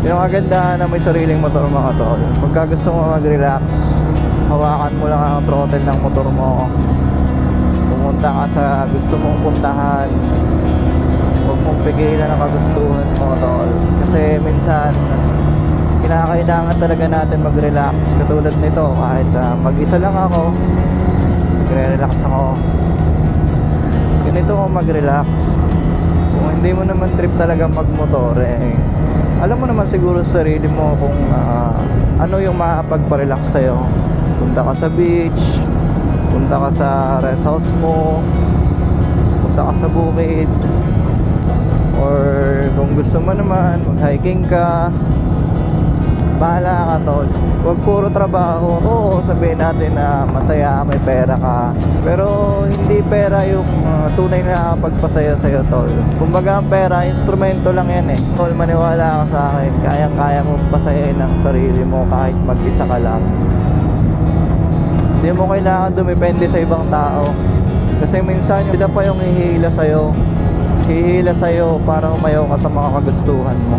Yung kagandahan na may sariling motor mga tol, pagka gusto mo mag-relax, hawakan mo lang ang throttle ng motor mo, pumunta ka sa gusto mong puntahan, huwag mong pigilan ang kagustuhan mo tol. Kasi minsan kinakailangan talaga natin mag-relax. Katulad nito, kahit mag-isa lang ako, magre-relax ako. Ganito ako mag-relax. Kung hindi mo naman trip talaga mag-motor, alam mo naman siguro sa sarili mo kung ano yung makakapagpa-relax sa'yo. Punta ka sa beach, punta ka sa rest house mo, punta ka sa bukid, or kung gusto mo naman mag-hiking ka, bahala ka tol. Huwag puro trabaho. Oo, sabihin natin na masaya, may pera ka, pero hindi pera yung tunay na pagpasaya sa'yo tol. Kumbaga ang pera, instrumento lang yan tol. Maniwala ka sa akin, kayang-kaya mo pasayain ang sarili mo kahit mag-isa ka lang. Hindi mo kailangan dumepende sa ibang tao, kasi minsan sila pa yung hihila sa'yo para umayaw ka sa mga kagustuhan mo.